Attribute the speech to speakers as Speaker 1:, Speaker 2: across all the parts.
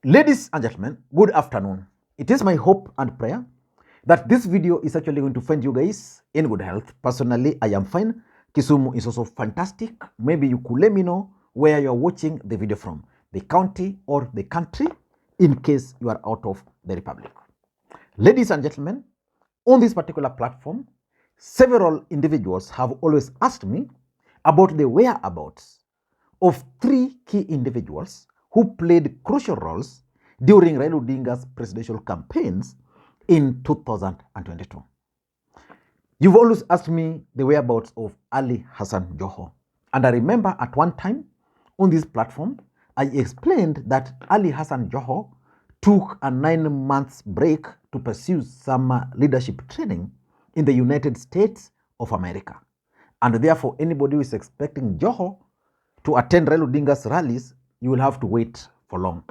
Speaker 1: Ladies and gentlemen, good afternoon. It is my hope and prayer that this video is actually going to find you guys in good health. Personally, I am fine. Kisumu is also fantastic. Maybe you could let me know where you're watching the video from, the county or the country, in case you are out of the republic. Ladies and gentlemen, on this particular platform, several individuals have always asked me about the whereabouts of three key individuals who played crucial roles during Raila Odinga's presidential campaigns in 2022. You've always asked me the whereabouts of Ali Hassan Joho. And I remember at one time on this platform, I explained that Ali Hassan Joho took a 9 months break to pursue some leadership training in the United States of America. And therefore, anybody who is expecting Joho to attend Raila Odinga's rallies, you will have to wait for long.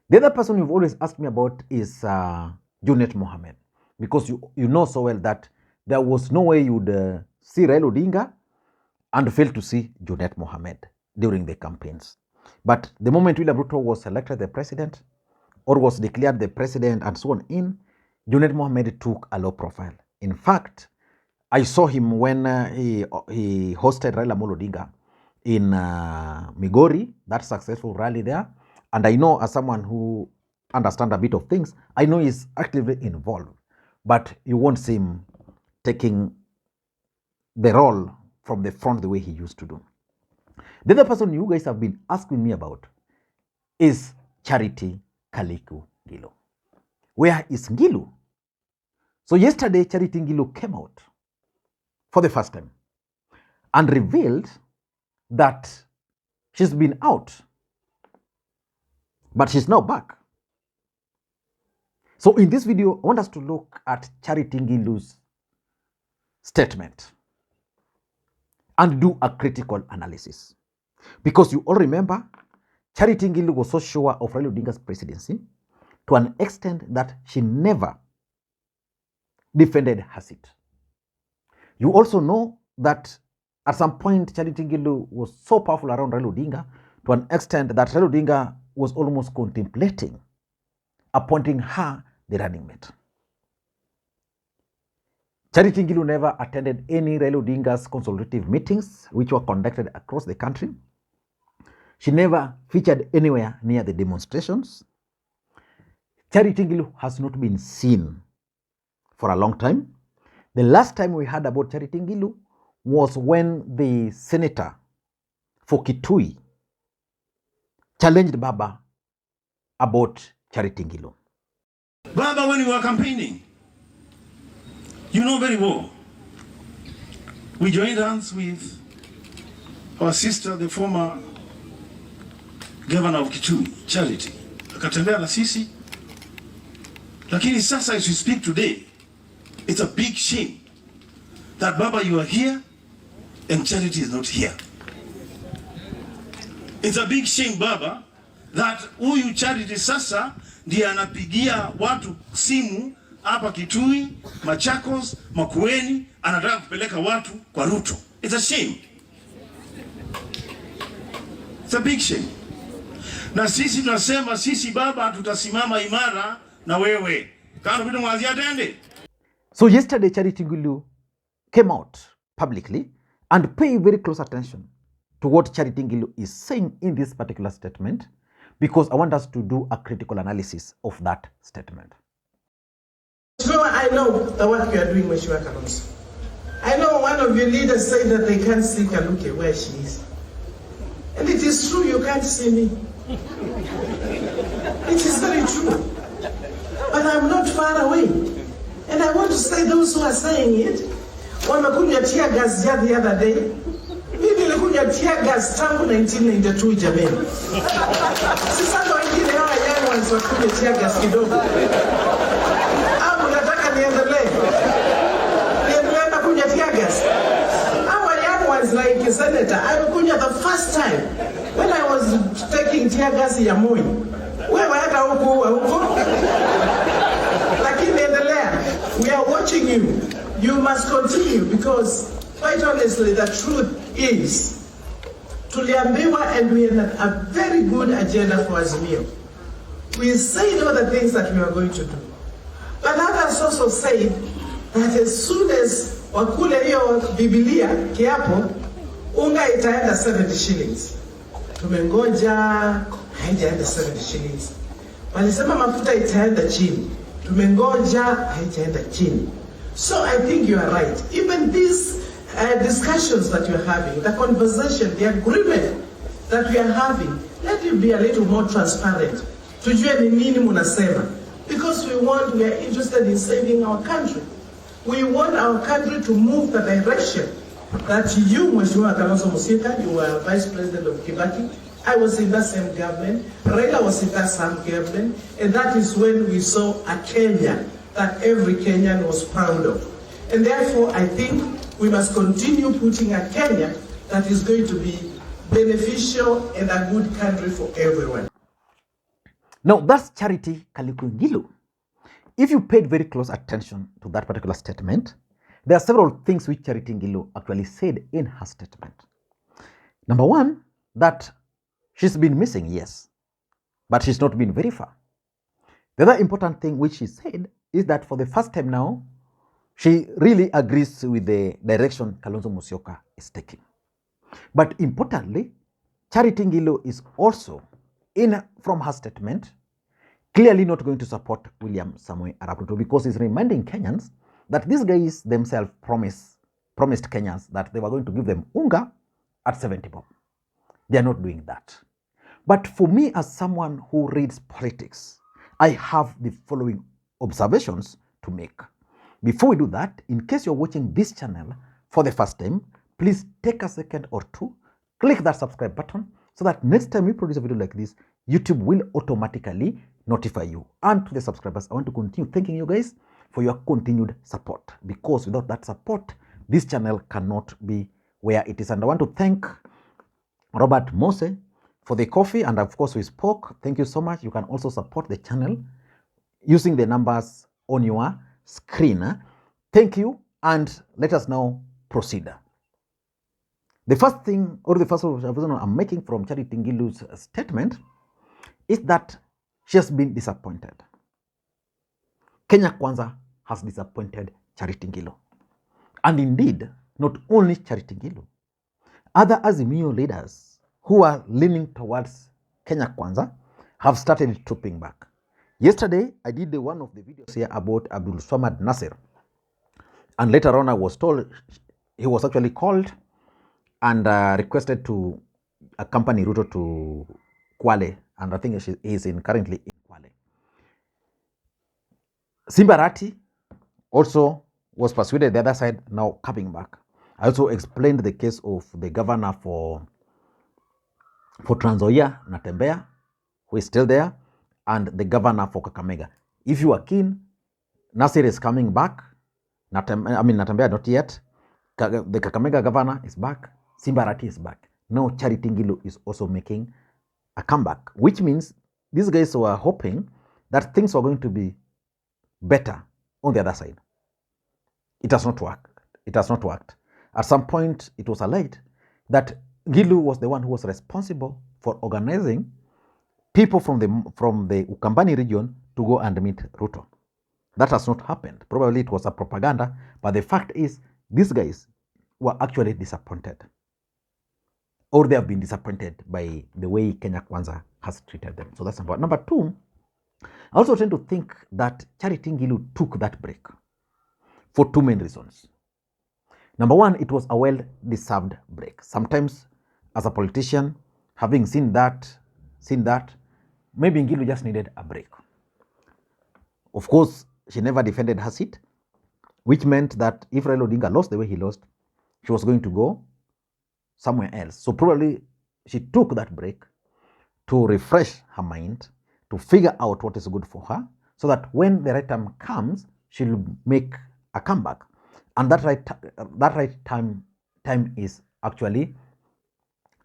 Speaker 1: The other person you've always asked me about is Junet Mohammed, because you know so well that there was no way you would see Raila Odinga and fail to see Junet Mohammed during the campaigns. But the moment William Ruto was elected the president or was declared the president and so on Junet Mohammed took a low profile. In fact, I saw him when he hosted Raila Odinga in Migori, that successful rally there. And I know, as someone who understands a bit of things, I know he's actively involved. But you won't see him taking the role from the front the way he used to do. The other person you guys have been asking me about is Charity Kaliku Ngilu. Where is Ngilu? So yesterday, Charity Ngilu came out for the first time and revealed that she's been out, but she's now back. So in this video, I want us to look at Charity Ngilu's statement and do a critical analysis. Because you all remember, Charity Ngilu was so sure of Raila Odinga's presidency to an extent that she never defended her seat. You also know that at some point, Charity Ngilu was so powerful around Raila Odinga to an extent that Raila Odinga was almost contemplating appointing her the running mate. Charity Ngilu never attended any Raila Odinga's consultative meetings, which were conducted across the country. She never featured anywhere near the demonstrations. Charity Ngilu has not been seen for a long time. The last time we heard about Charity Ngilu was when the senator for Kitui challenged Baba about Charity Ngilu.
Speaker 2: Baba, when you were campaigning, you know very well, we joined hands with our sister, the former governor of Kitui, Charity. Akatembea na sisi. Lakini sasa, as we speak today, it's a big shame that Baba, you are here and Charity is not here. It's a big shame Baba, that huyu Charity sasa ndiye anapigia watu simu hapa Kitui, Machakos, Makwiny, anataka kupeleka watu kwa Ruto. It's a shame. It's a big shame. Na sisi tunasema, sisi Baba tutasimama imara na wewe. Kama vitu mwanzia tende.
Speaker 1: So yesterday, Charity Ngilu came out publicly and pay very close attention to what Charity Ngilu is saying in this particular statement, because I want us to do a critical analysis of that statement.
Speaker 3: I know the work you are doing, Mheshimiwa Kalonzo. I know one of your leaders said that they can't see Kaluke where she is. And it is true, you can't see me. It is very true. But I'm not far away. And I want to say those who are saying it, wamekuja tear gas the other day. Mimi nilikuja tear gas tangu 1992 jameni. Sasa ndo wengine hawa young ones wakuja tear gas kidogo. Au nataka niendelee na kuja tear gas. Hawa young ones like Senator, I kuja the first time when I was taking tear gas ya Moi. Wewe hata huko. Lakini endelea. We are watching you. You must continue, because quite honestly, the truth is, tuliambiwa, and we have a very good agenda for Azimio. We said all the things that we are going to do. But others also said that as soon as wakule hiyo Biblia kiapo, unga itaenda 70 shillings. Tumengoja, haijaenda 70 shillings. Walisema mafuta itaenda chini. Tumengoja, haijaenda chini. So I think you are right. Even these discussions that you are having, the conversation, the agreement that we are having, let it be a little more transparent. Tujue ni nini munasema. Because we are interested in saving our country. We want our country to move the direction that you, Mheshimiwa Kalonzo Musyoka, you were Vice President of Kibaki. I was in that same government. Raila was in that same government. And that is when we saw a Kenya that every Kenyan was proud of. And therefore, I think we must continue putting a Kenya that is going to be beneficial and a good country for everyone.
Speaker 1: Now, that's Charity Ngilu. If you paid very close attention to that particular statement, there are several things which Charity Ngilu actually said in her statement. Number one, that she's been missing, yes, but she's not been very far. The other important thing which she said is that for the first time now, she really agrees with the direction Kalonzo Musyoka is taking. But importantly, Charity Ngilu is also, from her statement, clearly not going to support William Samoei Arap Ruto, because he's reminding Kenyans that these guys themselves promised Kenyans that they were going to give them unga at 70 bob. They are not doing that. But for me, as someone who reads politics, I have the following observations to make. Before we do that, in case you're watching this channel for the first time, please take a second or two, click that subscribe button so that next time we produce a video like this, YouTube will automatically notify you. And to the subscribers, I want to continue thanking you guys for your continued support, because without that support, this channel cannot be where it is. And I want to thank Robert Mose for the coffee, and of course we spoke. Thank you so much. You can also support the channel using the numbers on your screen. Thank you, and let us now proceed. The first thing, or the first observation I'm making from Charity Ngilu's statement is that she has been disappointed. Kenya Kwanza has disappointed Charity Ngilu. And indeed, not only Charity Ngilu, other Azimio leaders who are leaning towards Kenya Kwanza have started trooping back. Yesterday, I did one of the videos here about Abdul Swamad Nasir. And later on, I was told he was actually called and requested to accompany Ruto to Kwale. And I think he is currently in Kwale. Simbarati also was persuaded the other side, now coming back. I also explained the case of the governor for Trans Nzoia, Natembeya, who is still there, and the governor for Kakamega. If you are keen, Nasir is coming back. Natembeya not yet. The Kakamega governor is back. Simbarati is back. Now Charity Ngilu is also making a comeback, which means these guys were hoping that things were going to be better on the other side. It has not worked. It has not worked. At some point, it was alleged that Ngilu was the one who was responsible for organizing people from the Ukambani region to go and meet Ruto. That has not happened. Probably it was a propaganda, but the fact is these guys were actually disappointed, or they have been disappointed by the way Kenya Kwanza has treated them. So that's number one. Number two, I also tend to think that Charity Ngilu took that break for two main reasons. Number one, it was a well-deserved break. Sometimes, as a politician, having seen that, maybe Ngilu just needed a break. Of course, she never defended her seat, which meant that if Raila Odinga lost the way he lost, she was going to go somewhere else. So probably she took that break to refresh her mind, to figure out what is good for her, so that when the right time comes, she'll make a comeback. And that right time is actually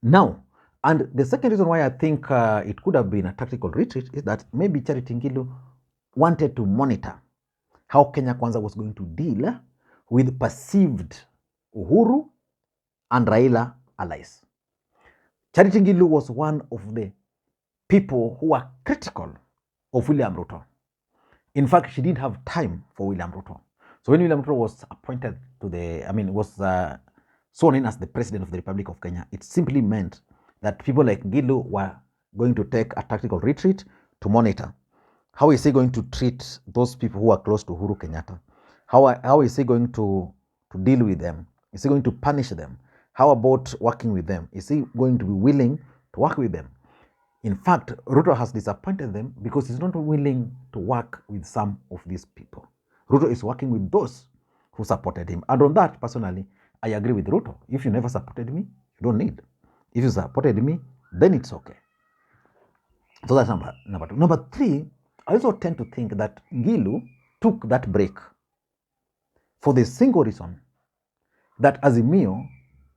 Speaker 1: now. And the second reason why I think it could have been a tactical retreat is that maybe Charity Ngilu wanted to monitor how Kenya Kwanza was going to deal with perceived Uhuru and Raila allies. Charity Ngilu was one of the people who were critical of William Ruto. In fact, she didn't have time for William Ruto. So when William Ruto was appointed to was sworn in as the president of the Republic of Kenya, it simply meant that people like Ngilu were going to take a tactical retreat to monitor. How is he going to treat those people who are close to Uhuru Kenyatta? How is he going to deal with them? Is he going to punish them? How about working with them? Is he going to be willing to work with them? In fact, Ruto has disappointed them because he's not willing to work with some of these people. Ruto is working with those who supported him. And on that, personally, I agree with Ruto. If you never supported me, you don't need. If you supported me, then it's okay. So that's number two. Number three, I also tend to think that Ngilu took that break for the single reason that Azimio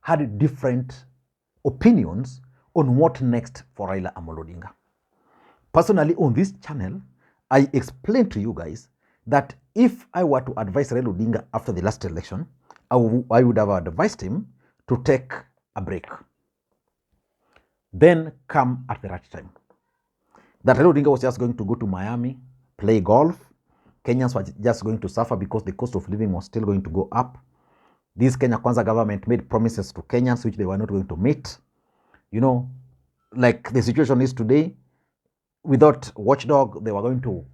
Speaker 1: had different opinions on what next for Raila Odinga. Personally, on this channel, I explained to you guys that if I were to advise Raila Odinga after the last election, I would have advised him to take a break. Then come at the right time. That Raila Odinga was just going to go to Miami, play golf. Kenyans were just going to suffer because the cost of living was still going to go up. This Kenya Kwanza government made promises to Kenyans which they were not going to meet. You know, like the situation is today, without watchdog, they were going to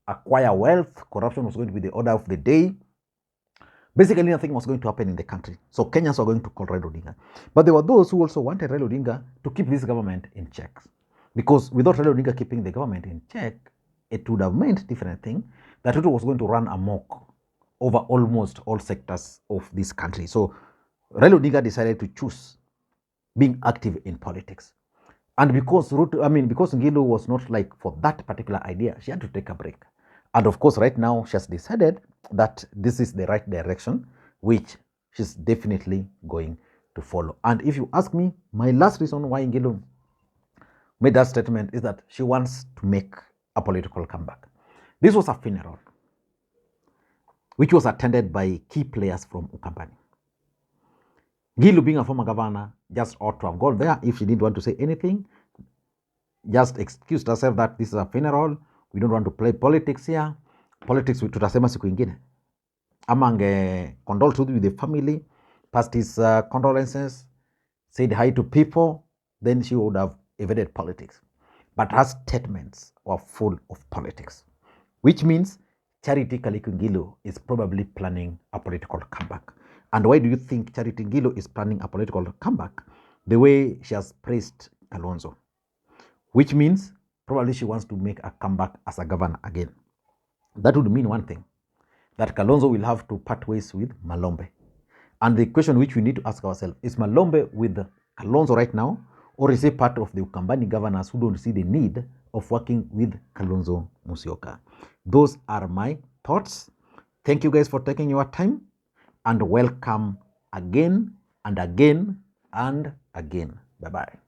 Speaker 1: acquire wealth. Corruption was going to be the order of the day. Basically, nothing was going to happen in the country. So Kenyans were going to call Raila Odinga. But there were those who also wanted Raila Odinga to keep this government in check. Because without Raila Odinga keeping the government in check, it would have meant different thing, that Ruto was going to run amok over almost all sectors of this country. So Raila Odinga decided to choose being active in politics. And because because Ngilu was not like for that particular idea, she had to take a break. And of course, right now, she has decided that this is the right direction, which she's definitely going to follow. And if you ask me, my last reason why Ngilu made that statement is that she wants to make a political comeback. This was a funeral, which was attended by key players from Ukambani. Ngilu, being a former governor, just ought to have gone there. If she didn't want to say anything, just excused herself that this is a funeral, we don't want to play politics here. Politics tutasema siku ingine. Ama ange condole with the family, passed his condolences, said hi to people, then she would have evaded politics. But her statements were full of politics, which means Charity Kaliku Ngilu is probably planning a political comeback. And why do you think Charity Ngilu is planning a political comeback? The way she has praised Kalonzo, which means probably she wants to make a comeback as a governor again. That would mean one thing, that Kalonzo will have to part ways with Malombe. And the question which we need to ask ourselves, is Malombe with Kalonzo right now, or is he part of the Ukambani governors who don't see the need of working with Kalonzo Musyoka? Those are my thoughts. Thank you guys for taking your time, and welcome again and again and again. Bye-bye.